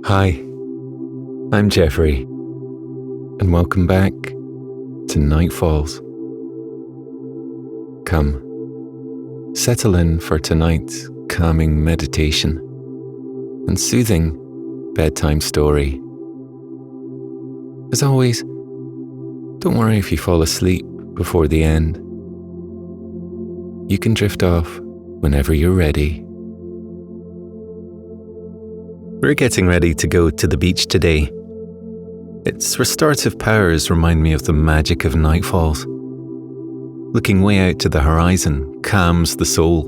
Hi, I'm Geoffrey, and welcome back to Night Falls. Come, settle in for tonight's calming meditation and soothing bedtime story. As always, don't worry if you fall asleep before the end. You can drift off whenever you're ready. We're getting ready to go to the beach today. Its restorative powers remind me of the magic of nightfalls. Looking way out to the horizon calms the soul.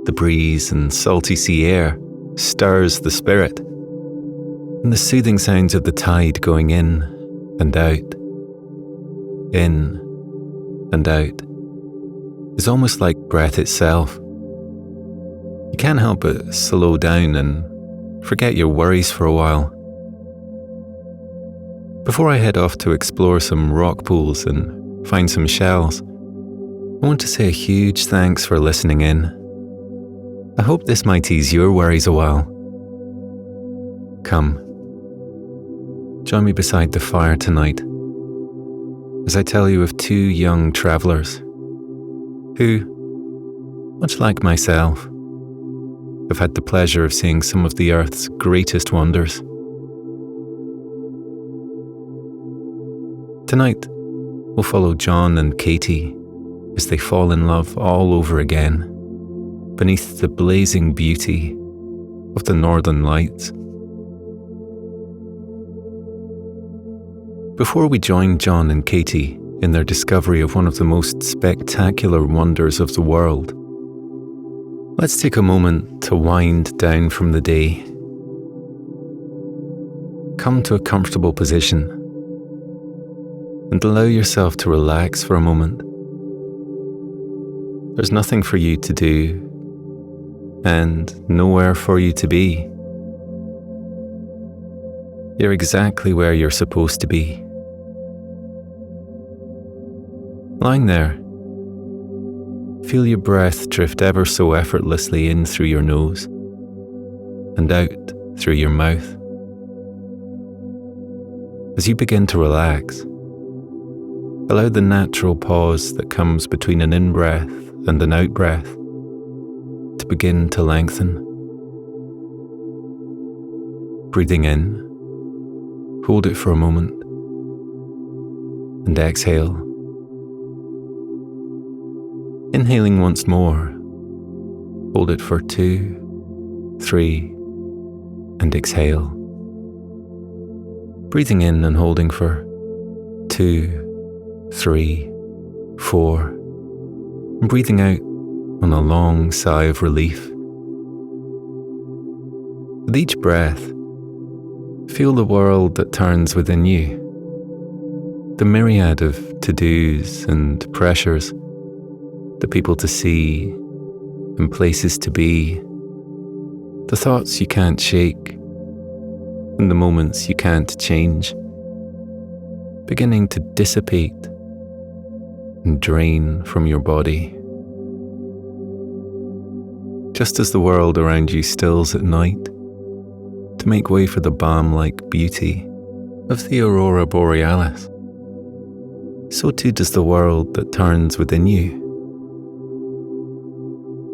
The breeze and salty sea air stirs the spirit. And the soothing sounds of the tide going in and out is almost like breath itself. You can't help but slow down and forget your worries for a while. Before I head off to explore some rock pools and find some shells, I want to say a huge thanks for listening in. I hope this might ease your worries a while. Come, join me beside the fire tonight as I tell you of two young travellers who, much like myself, have had the pleasure of seeing some of the Earth's greatest wonders. Tonight, we'll follow John and Katie as they fall in love all over again beneath the blazing beauty of the Northern Lights. Before we join John and Katie in their discovery of one of the most spectacular wonders of the world, let's take a moment to wind down from the day. Come to a comfortable position and allow yourself to relax for a moment. There's nothing for you to do and nowhere for you to be. You're exactly where you're supposed to be. Lying there, feel your breath drift ever so effortlessly in through your nose and out through your mouth. As you begin to relax, allow the natural pause that comes between an in-breath and an out-breath to begin to lengthen. Breathing in, hold it for a moment, and exhale. Inhaling once more, hold it for 2, 3, and exhale. Breathing in and holding for 2, 3, 4, and breathing out on a long sigh of relief. With each breath, feel the world that turns within you, the myriad of to-dos and pressures, the people to see and places to be, the thoughts you can't shake and the moments you can't change, beginning to dissipate and drain from your body. Just as the world around you stills at night to make way for the balm-like beauty of the aurora borealis, so too does the world that turns within you.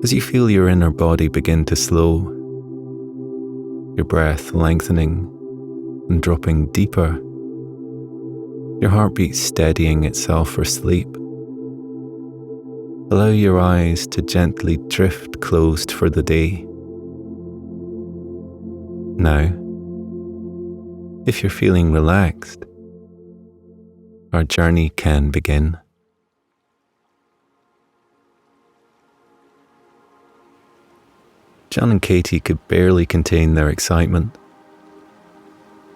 As you feel your inner body begin to slow, your breath lengthening and dropping deeper, your heartbeat steadying itself for sleep, allow your eyes to gently drift closed for the day. Now, if you're feeling relaxed, our journey can begin. John and Katie could barely contain their excitement.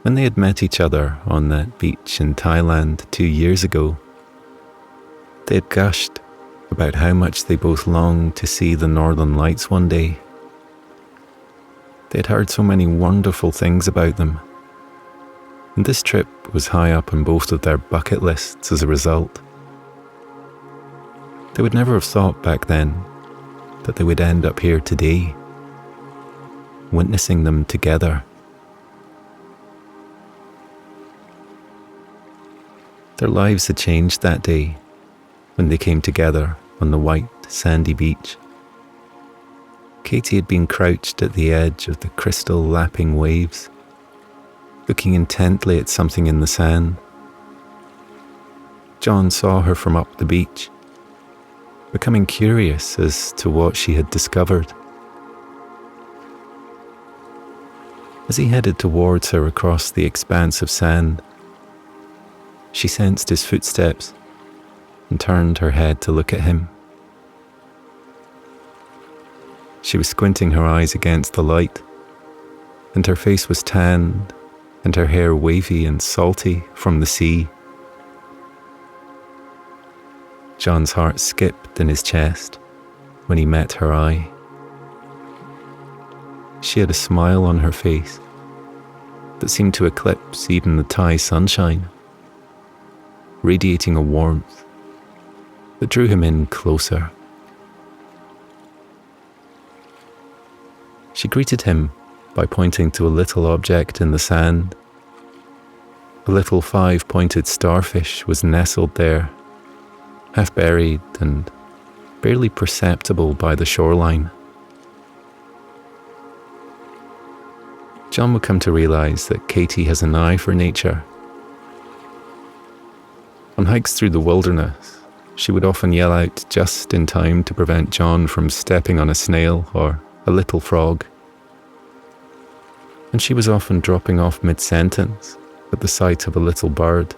When they had met each other on that beach in Thailand 2 years ago, they had gushed about how much they both longed to see the Northern Lights one day. They had heard so many wonderful things about them, and this trip was high up on both of their bucket lists as a result. They would never have thought back then that they would end up here today, witnessing them together Their lives had changed that day when they came together on the white, sandy beach. Katie had been crouched at the edge of the crystal lapping waves, looking intently at something in the sand. John saw her from up the beach, becoming curious as to what she had discovered. As he headed towards her across the expanse of sand, she sensed his footsteps and turned her head to look at him. She was squinting her eyes against the light, and her face was tanned and her hair wavy and salty from the sea. John's heart skipped in his chest when he met her eye. She had a smile on her face that seemed to eclipse even the Thai sunshine, radiating a warmth that drew him in closer. She greeted him by pointing to a little object in the sand. A little 5-pointed starfish was nestled there, half buried and barely perceptible by the shoreline. John would come to realize that Katie has an eye for nature. On hikes through the wilderness, she would often yell out just in time to prevent John from stepping on a snail or a little frog. And she was often dropping off mid-sentence at the sight of a little bird,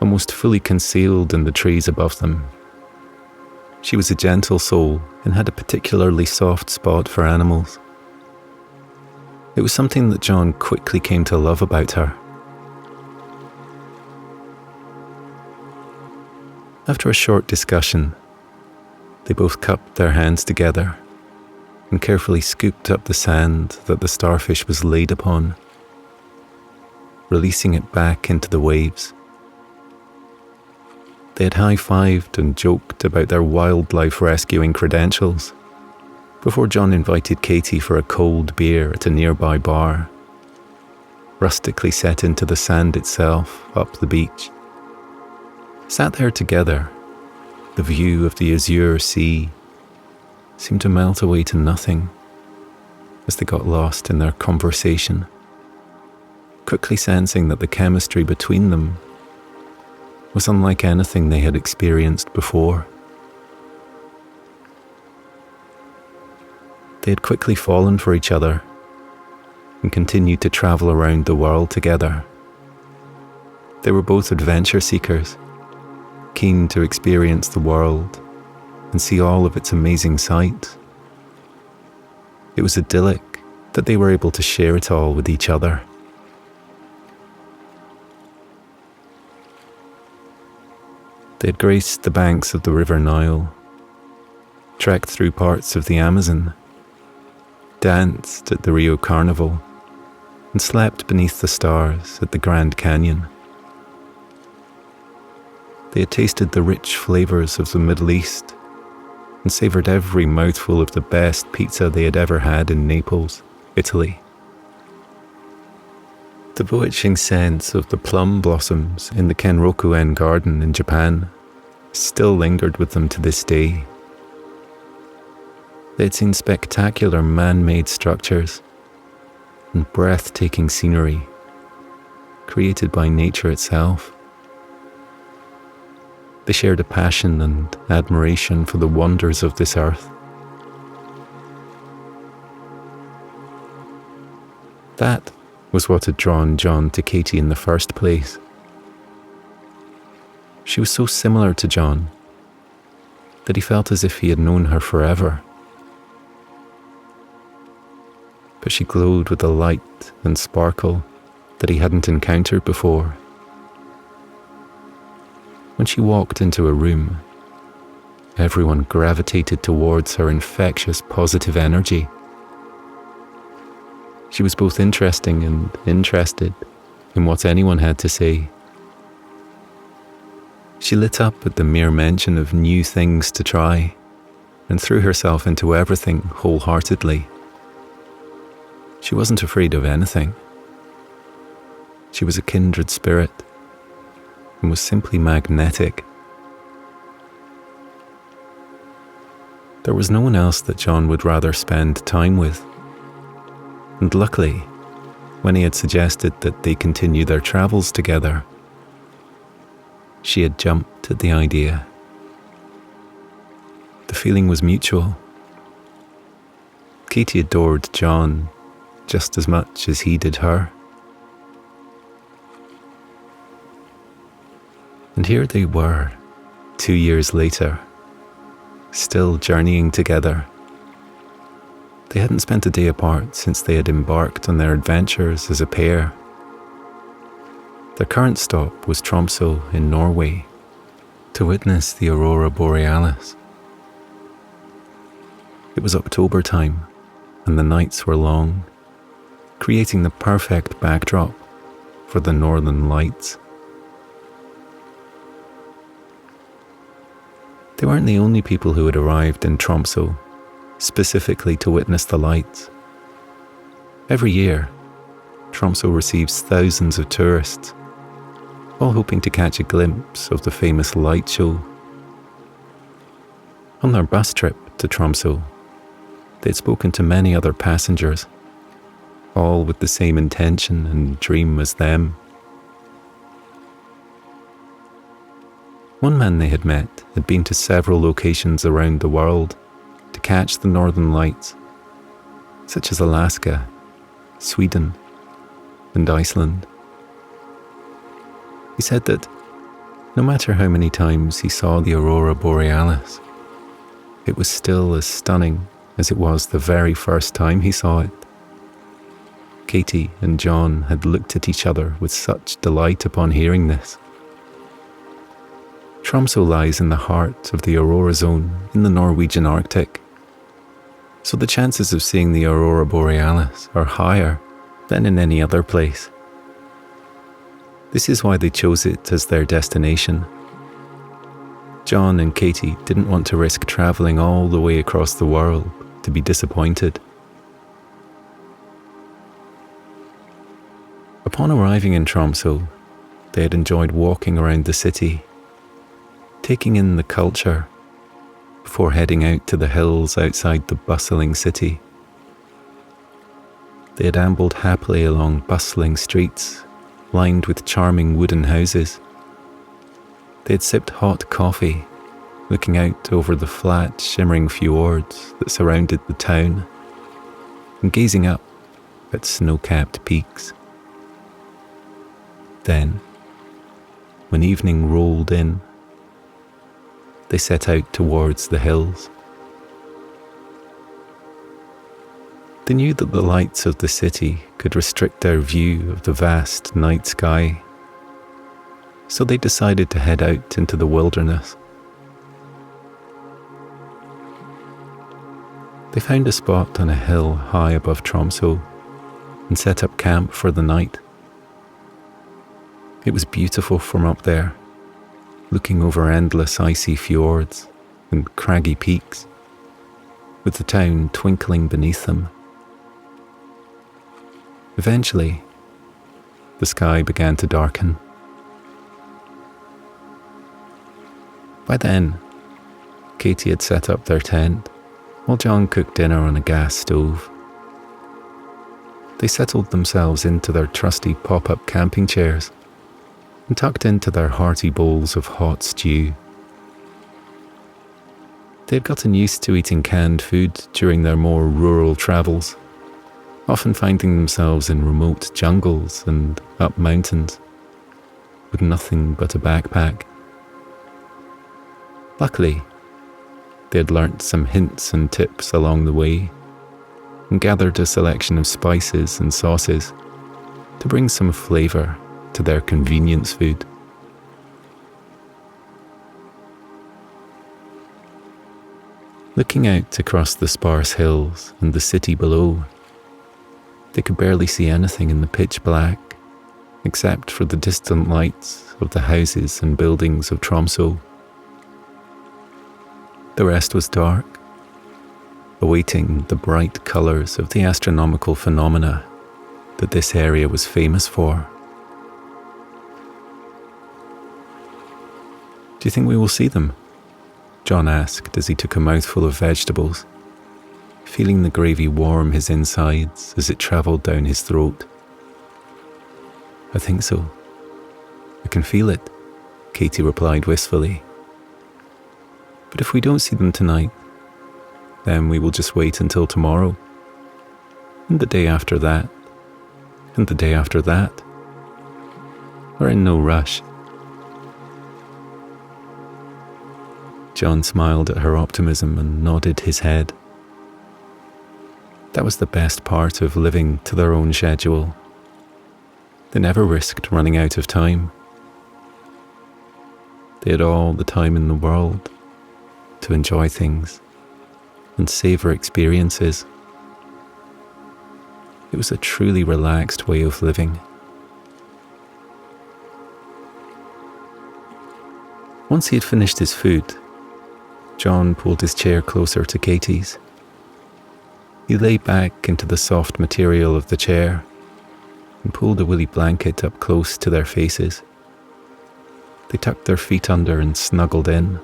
almost fully concealed in the trees above them. She was a gentle soul and had a particularly soft spot for animals. It was something that John quickly came to love about her. After a short discussion, they both cupped their hands together and carefully scooped up the sand that the starfish was laid upon, releasing it back into the waves. They had high-fived and joked about their wildlife rescuing credentials before John invited Katie for a cold beer at a nearby bar, rustically set into the sand itself up the beach. Sat there together, the view of the azure sea seemed to melt away to nothing as they got lost in their conversation, quickly sensing that the chemistry between them was unlike anything they had experienced before. They had quickly fallen for each other and continued to travel around the world together. They were both adventure seekers, keen to experience the world and see all of its amazing sights. It was idyllic that they were able to share it all with each other. They had graced the banks of the River Nile, trekked through parts of the Amazon, danced at the Rio Carnival, and slept beneath the stars at the Grand Canyon. They had tasted the rich flavors of the Middle East and savored every mouthful of the best pizza they had ever had in Naples, Italy. The bewitching sense of the plum blossoms in the Kenroku-en garden in Japan still lingered with them to this day. They had seen spectacular man-made structures and breathtaking scenery created by nature itself. They shared a passion and admiration for the wonders of this earth. That was what had drawn John to Katie in the first place. She was so similar to John that he felt as if he had known her forever. But she glowed with a light and sparkle that he hadn't encountered before. When she walked into a room, everyone gravitated towards her infectious positive energy. She was both interesting and interested in what anyone had to say. She lit up at the mere mention of new things to try and threw herself into everything wholeheartedly. She wasn't afraid of anything. She was a kindred spirit, and was simply magnetic. There was no one else that John would rather spend time with. And luckily, when he had suggested that they continue their travels together, she had jumped at the idea. The feeling was mutual. Katie adored John just as much as he did her. And here they were, 2 years later, still journeying together. They hadn't spent a day apart since they had embarked on their adventures as a pair. Their current stop was Tromsø in Norway to witness the aurora borealis. It was October time, and the nights were long, creating the perfect backdrop for the northern lights. They weren't the only people who had arrived in Tromsø specifically to witness the lights. Every year, Tromsø receives thousands of tourists, all hoping to catch a glimpse of the famous light show. On their bus trip to Tromsø, they had spoken to many other passengers, all with the same intention and dream as them. One man they had met had been to several locations around the world to catch the northern lights, such as Alaska, Sweden, and Iceland. He said that no matter how many times he saw the aurora borealis, it was still as stunning as it was the very first time he saw it. Katie and John had looked at each other with such delight upon hearing this. Tromsø lies in the heart of the aurora zone in the Norwegian Arctic, so the chances of seeing the aurora borealis are higher than in any other place. This is why they chose it as their destination. John and Katie didn't want to risk travelling all the way across the world to be disappointed. Upon arriving in Tromsø, they had enjoyed walking around the city, taking in the culture, before heading out to the hills outside the bustling city. They had ambled happily along bustling streets, lined with charming wooden houses. They had sipped hot coffee, looking out over the flat, shimmering fjords that surrounded the town, and gazing up at snow-capped peaks. Then, when evening rolled in, they set out towards the hills. They knew that the lights of the city could restrict their view of the vast night sky, so they decided to head out into the wilderness. They found a spot on a hill high above Tromsø and set up camp for the night. It was beautiful from up there, looking over endless icy fjords and craggy peaks, with the town twinkling beneath them. Eventually, the sky began to darken. By then, Katie had set up their tent, while John cooked dinner on a gas stove. They settled themselves into their trusty pop-up camping chairs and tucked into their hearty bowls of hot stew. They had gotten used to eating canned food during their more rural travels, often finding themselves in remote jungles and up mountains, with nothing but a backpack. Luckily, they had learnt some hints and tips along the way, and gathered a selection of spices and sauces to bring some flavour to their convenience food. Looking out across the sparse hills and the city below, they could barely see anything in the pitch black, except for the distant lights of the houses and buildings of Tromsø. The rest was dark, awaiting the bright colours of the astronomical phenomena that this area was famous for. Do you think we will see them? John asked as he took a mouthful of vegetables, feeling the gravy warm his insides as it travelled down his throat. I think so. I can feel it, Katie replied wistfully. But if we don't see them tonight, then we will just wait until tomorrow, and the day after that, and the day after that. We're in no rush. John smiled at her optimism and nodded his head. That was the best part of living to their own schedule. They never risked running out of time. They had all the time in the world to enjoy things and savor experiences. It was a truly relaxed way of living. Once he had finished his food, John pulled his chair closer to Katie's. He lay back into the soft material of the chair and pulled a woolly blanket up close to their faces. They tucked their feet under and snuggled in.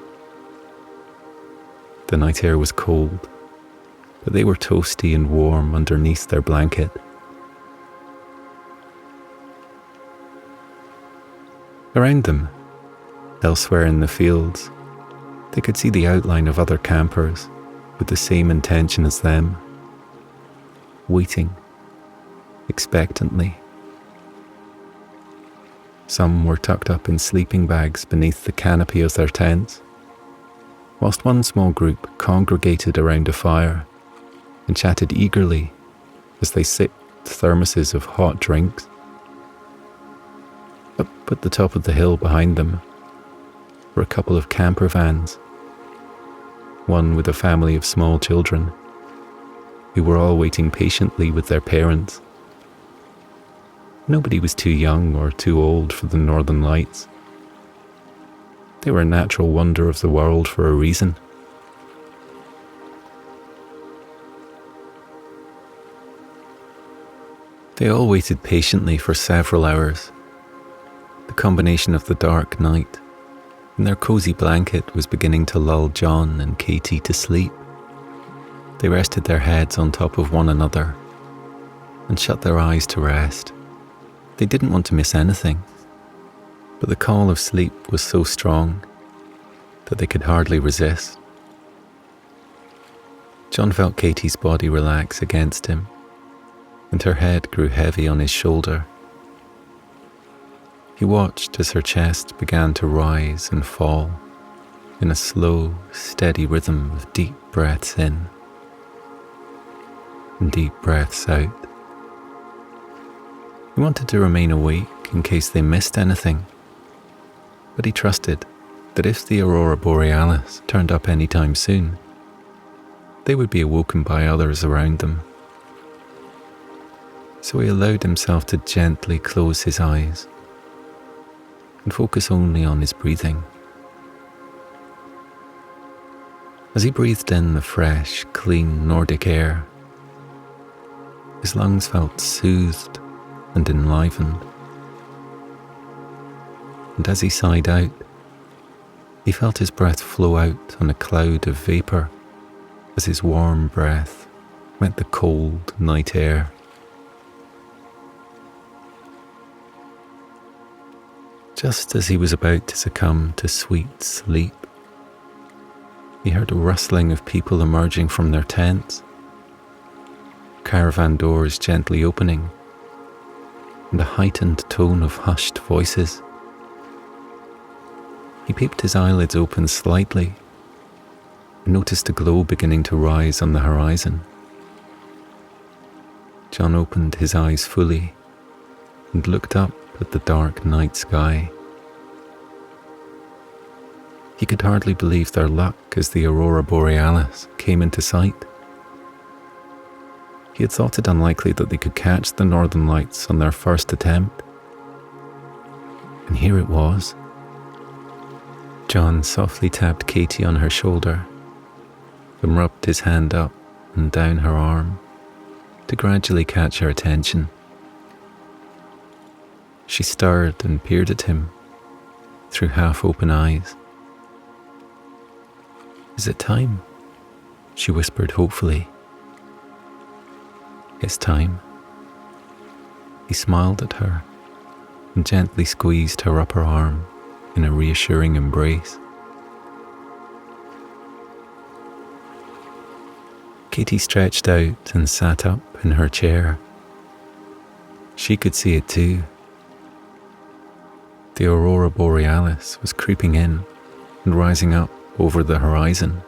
The night air was cold, but they were toasty and warm underneath their blanket. Around them, elsewhere in the fields, they could see the outline of other campers with the same intention as them, waiting expectantly. Some were tucked up in sleeping bags beneath the canopy of their tents, whilst one small group congregated around a fire and chatted eagerly as they sipped thermoses of hot drinks. Up at the top of the hill behind them were a couple of camper vans, one with a family of small children who were all waiting patiently with their parents. Nobody was too young or too old for the Northern Lights. They were a natural wonder of the world for a reason. They all waited patiently for several hours. The combination of the dark night and their cozy blanket was beginning to lull John and Katie to sleep. They rested their heads on top of one another and shut their eyes to rest. They didn't want to miss anything, but the call of sleep was so strong that they could hardly resist. John felt Katie's body relax against him, and her head grew heavy on his shoulder. He watched as her chest began to rise and fall in a slow, steady rhythm of deep breaths in and deep breaths out. He wanted to remain awake in case they missed anything, but he trusted that if the aurora borealis turned up anytime soon, they would be awoken by others around them. So he allowed himself to gently close his eyes and focus only on his breathing. As he breathed in the fresh, clean Nordic air, his lungs felt soothed and enlivened. And as he sighed out, he felt his breath flow out on a cloud of vapour as his warm breath met the cold night air. Just as he was about to succumb to sweet sleep, he heard a rustling of people emerging from their tents, caravan doors gently opening, and a heightened tone of hushed voices. He peeped his eyelids open slightly and noticed a glow beginning to rise on the horizon. John opened his eyes fully and looked up at the dark night sky. He could hardly believe their luck as the aurora borealis came into sight. He had thought it unlikely that they could catch the Northern Lights on their first attempt. And here it was. John softly tapped Katie on her shoulder, then rubbed his hand up and down her arm to gradually catch her attention. She stirred and peered at him through half-open eyes. Is it time? She whispered hopefully. It's time. He smiled at her and gently squeezed her upper arm in a reassuring embrace. Katie stretched out and sat up in her chair. She could see it too. The aurora borealis was creeping in and rising up over the horizon.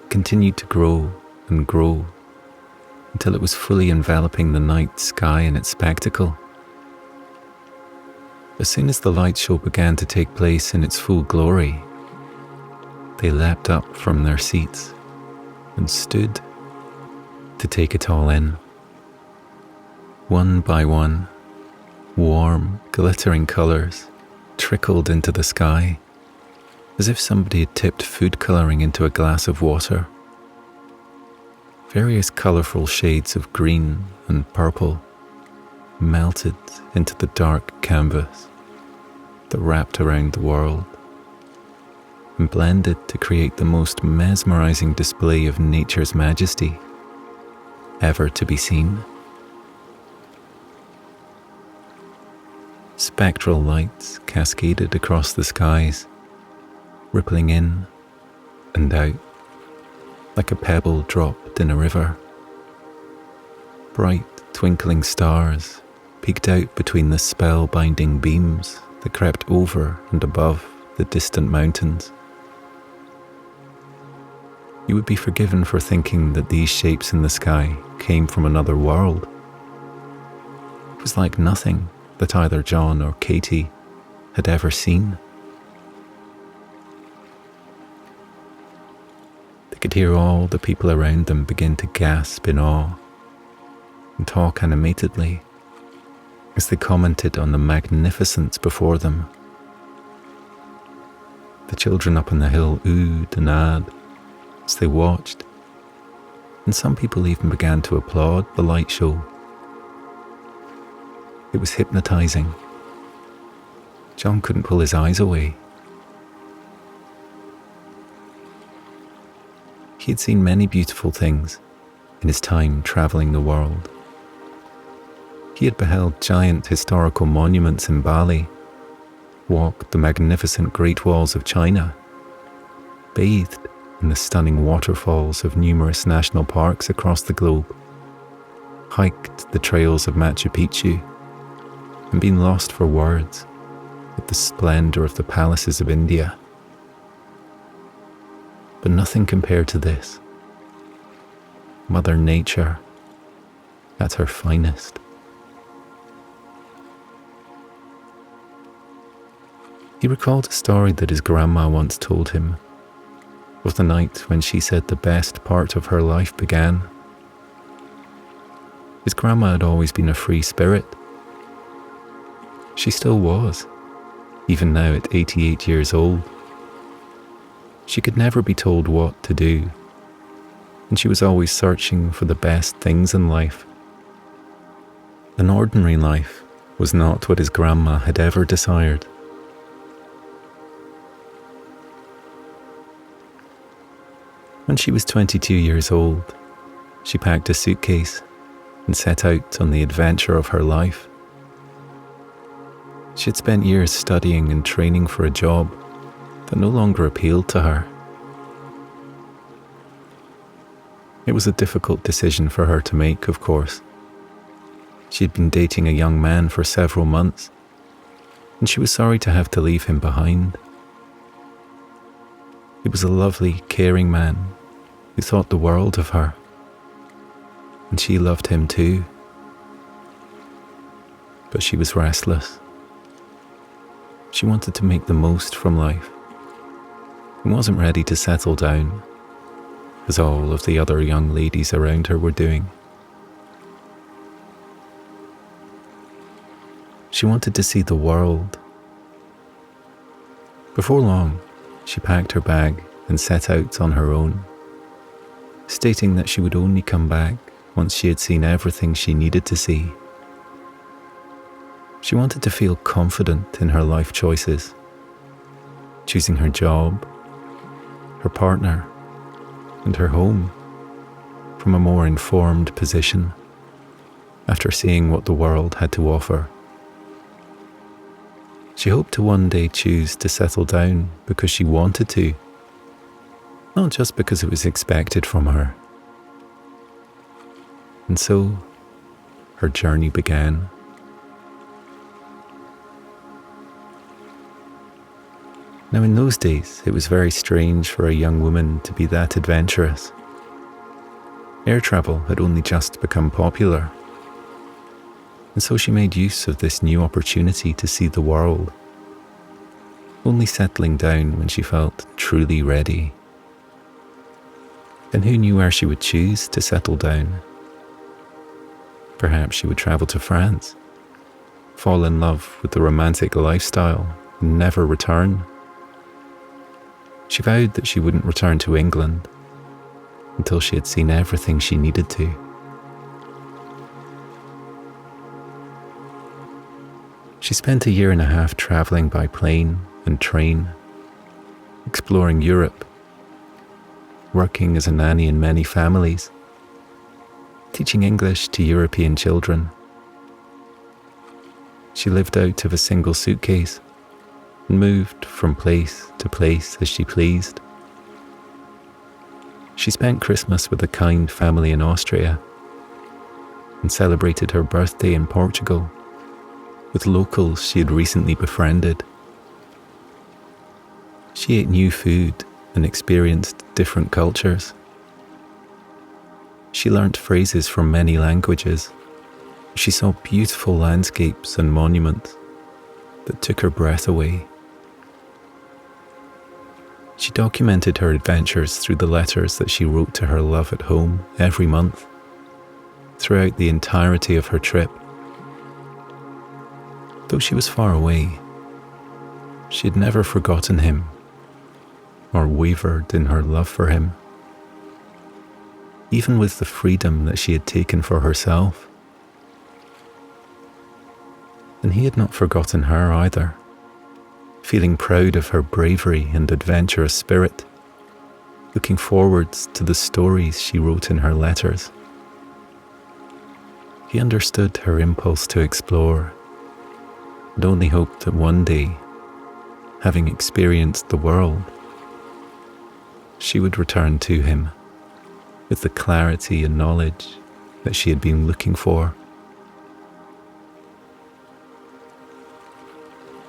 It continued to grow and grow until it was fully enveloping the night sky in its spectacle. As soon as the light show began to take place in its full glory, they leapt up from their seats and stood to take it all in. One by one, warm, glittering colours trickled into the sky, as if somebody had tipped food colouring into a glass of water. Various colourful shades of green and purple melted into the dark canvas that wrapped around the world and blended to create the most mesmerising display of nature's majesty ever to be seen. Spectral lights cascaded across the skies, rippling in and out like a pebble dropped in a river. Bright, twinkling stars peeked out between the spell-binding beams that crept over and above the distant mountains. You would be forgiven for thinking that these shapes in the sky came from another world. It was like nothing that either John or Katie had ever seen. They could hear all the people around them begin to gasp in awe and talk animatedly as they commented on the magnificence before them. The children up on the hill oohed and ahed as they watched, and some people even began to applaud the light show. It was hypnotizing. John couldn't pull his eyes away. He had seen many beautiful things in his time traveling the world. He had beheld giant historical monuments in Bali, walked the magnificent Great Walls of China, bathed in the stunning waterfalls of numerous national parks across the globe, hiked the trails of Machu Picchu, and been lost for words at the splendor of the palaces of India. But nothing compared to this. Mother Nature at her finest. He recalled a story that his grandma once told him of the night when she said the best part of her life began. His grandma had always been a free spirit. She still was, even now at 88 years old. She could never be told what to do, and she was always searching for the best things in life. An ordinary life was not what his grandma had ever desired. When she was 22 years old, she packed a suitcase and set out on the adventure of her life. She had spent years studying and training for a job that no longer appealed to her. It was a difficult decision for her to make, of course. She had been dating a young man for several months, and she was sorry to have to leave him behind. He was a lovely, caring man who thought the world of her, and she loved him too. But she was restless. She wanted to make the most from life and wasn't ready to settle down, as all of the other young ladies around her were doing. She wanted to see the world. Before long, she packed her bag and set out on her own, stating that she would only come back once she had seen everything she needed to see. She wanted to feel confident in her life choices, choosing her job, her partner, and her home from a more informed position after seeing what the world had to offer. She hoped to one day choose to settle down because she wanted to, not just because it was expected from her. And so, her journey began. Now, in those days, it was very strange for a young woman to be that adventurous. Air travel had only just become popular, and so she made use of this new opportunity to see the world, only settling down when she felt truly ready. And who knew where she would choose to settle down? Perhaps she would travel to France, fall in love with the romantic lifestyle, and never return. She vowed that she wouldn't return to England until she had seen everything she needed to. She spent 1.5 years travelling by plane and train, exploring Europe, working as a nanny in many families, teaching English to European children. She lived out of a single suitcase and moved from place to place as she pleased. She spent Christmas with a kind family in Austria and celebrated her birthday in Portugal with locals she had recently befriended. She ate new food and experienced different cultures. She learnt phrases from many languages. She saw beautiful landscapes and monuments that took her breath away. She documented her adventures through the letters that she wrote to her love at home every month, throughout the entirety of her trip. Though she was far away, she had never forgotten him or wavered in her love for him, even with the freedom that she had taken for herself. And he had not forgotten her either, feeling proud of her bravery and adventurous spirit, looking forwards to the stories she wrote in her letters. He understood her impulse to explore and only hoped that one day, having experienced the world, she would return to him with the clarity and knowledge that she had been looking for.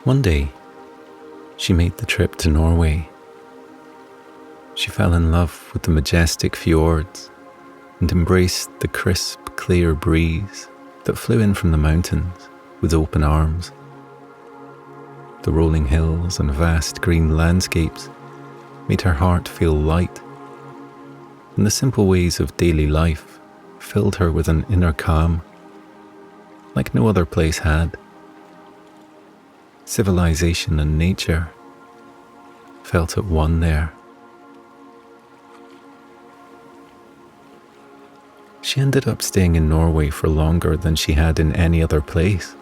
One day, she made the trip to Norway. She fell in love with the majestic fjords and embraced the crisp, clear breeze that flew in from the mountains with open arms. The rolling hills and vast green landscapes made her heart feel light, and the simple ways of daily life filled her with an inner calm like no other place had. Civilization and nature felt at one there. She ended up staying in Norway for longer than she had in any other place,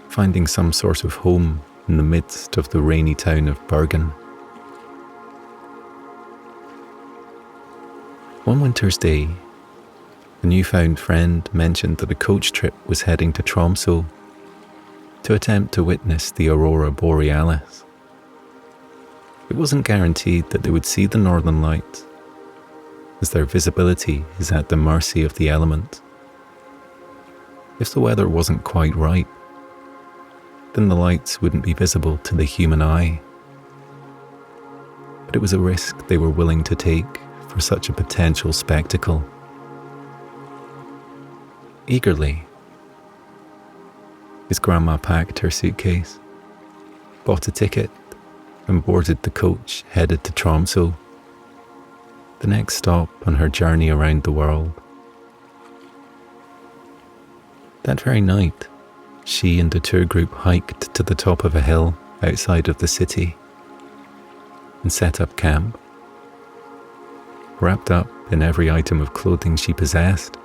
finding some sort of home in the midst of the rainy town of Bergen. One winter's day, a newfound friend mentioned that a coach trip was heading to Tromsø to attempt to witness the aurora borealis. It wasn't guaranteed that they would see the northern lights, as their visibility is at the mercy of the elements. If the weather wasn't quite right, then the lights wouldn't be visible to the human eye. But it was a risk they were willing to take for such a potential spectacle. Eagerly, his grandma packed her suitcase, bought a ticket, and boarded the coach headed to Tromsø, the next stop on her journey around the world. That very night, she and a tour group hiked to the top of a hill outside of the city and set up camp. Wrapped up in every item of clothing she possessed,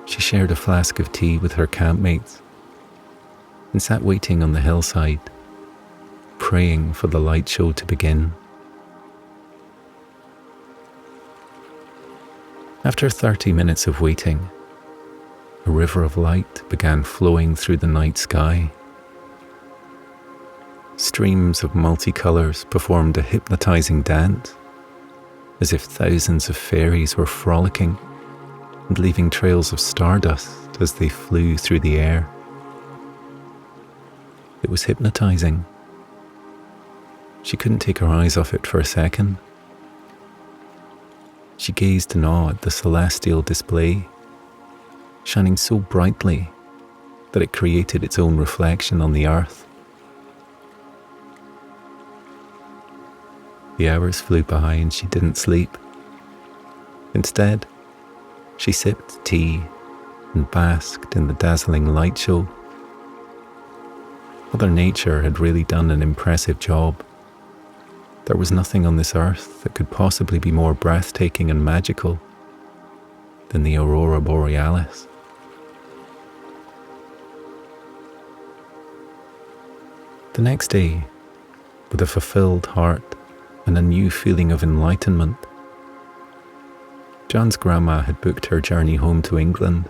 she shared a flask of tea with her campmates and sat waiting on the hillside, praying for the light show to begin. After 30 minutes of waiting, a river of light began flowing through the night sky. Streams of multicolours performed a hypnotising dance, as if thousands of fairies were frolicking and leaving trails of stardust as they flew through the air. It was hypnotising. She couldn't take her eyes off it for a second. She gazed in awe at the celestial display, shining so brightly that it created its own reflection on the earth. The hours flew by and she didn't sleep. Instead, she sipped tea and basked in the dazzling light show. Mother Nature had really done an impressive job. There was nothing on this earth that could possibly be more breathtaking and magical than the aurora borealis. The next day, with a fulfilled heart and a new feeling of enlightenment, John's grandma had booked her journey home to England.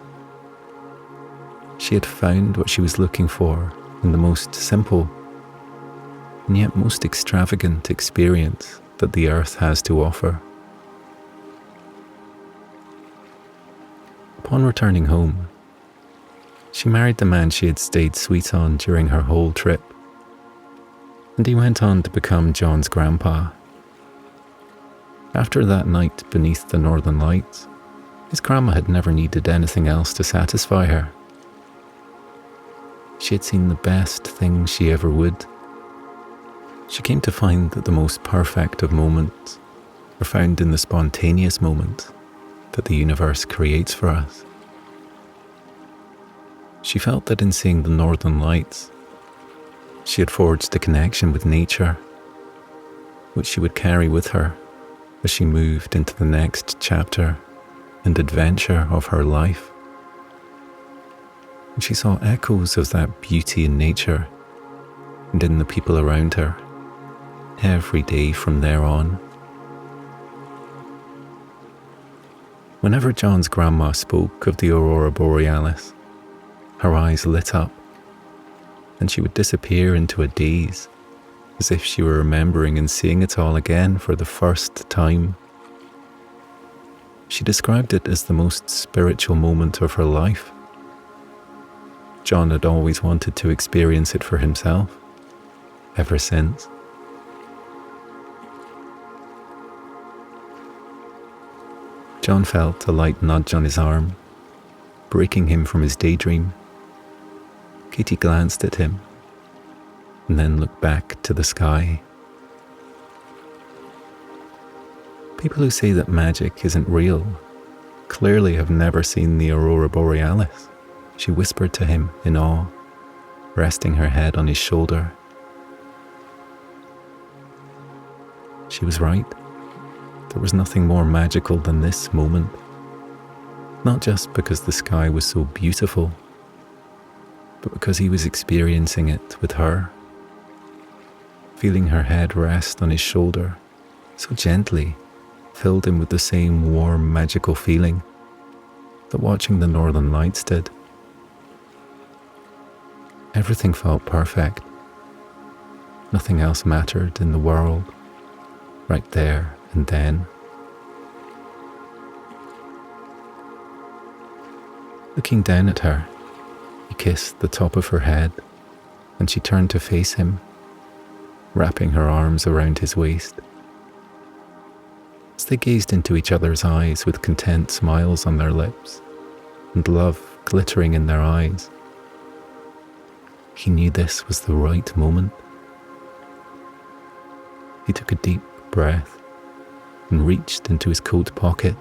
She had found what she was looking for in the most simple and yet most extravagant experience that the earth has to offer. Upon returning home, she married the man she had stayed sweet on during her whole trip, and he went on to become John's grandpa. After that night beneath the northern lights, his grandma had never needed anything else to satisfy her. She had seen the best thing she ever would. She came to find that the most perfect of moments are found in the spontaneous moments that the universe creates for us. She felt that in seeing the northern lights, she had forged a connection with nature, which she would carry with her as she moved into the next chapter and adventure of her life. And she saw echoes of that beauty in nature and in the people around her every day from there on. Whenever John's grandma spoke of the aurora borealis, her eyes lit up, and she would disappear into a daze, as if she were remembering and seeing it all again for the first time. She described it as the most spiritual moment of her life. John had always wanted to experience it for himself, ever since. John felt a light nudge on his arm, breaking him from his daydream. Katie glanced at him and then looked back to the sky. People who say that magic isn't real clearly have never seen the aurora borealis, she whispered to him in awe, resting her head on his shoulder. She was right. There was nothing more magical than this moment, not just because the sky was so beautiful, but because he was experiencing it with her. Feeling her head rest on his shoulder so gently filled him with the same warm, magical feeling that watching the northern lights did. Everything felt perfect. Nothing else mattered in the world, right there and then. Looking down at her, he kissed the top of her head, and she turned to face him, wrapping her arms around his waist. As they gazed into each other's eyes with content smiles on their lips and love glittering in their eyes, he knew this was the right moment. He took a deep breath and reached into his coat pocket.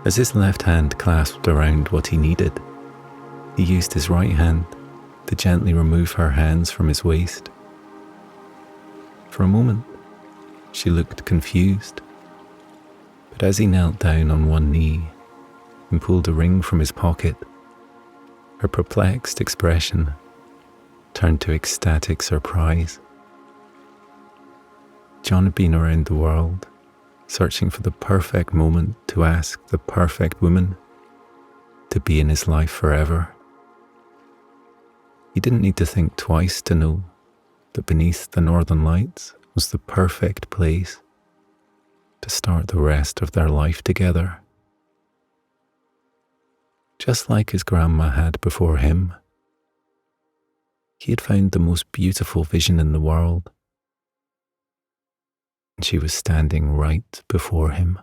As his left hand clasped around what he needed, he used his right hand to gently remove her hands from his waist. For a moment, she looked confused, but as he knelt down on one knee and pulled a ring from his pocket, her perplexed expression turned to ecstatic surprise. John had been around the world searching for the perfect moment to ask the perfect woman to be in his life forever. He didn't need to think twice to know that beneath the northern lights was the perfect place to start the rest of their life together. Just like his grandma had before him, he had found the most beautiful vision in the world, and she was standing right before him.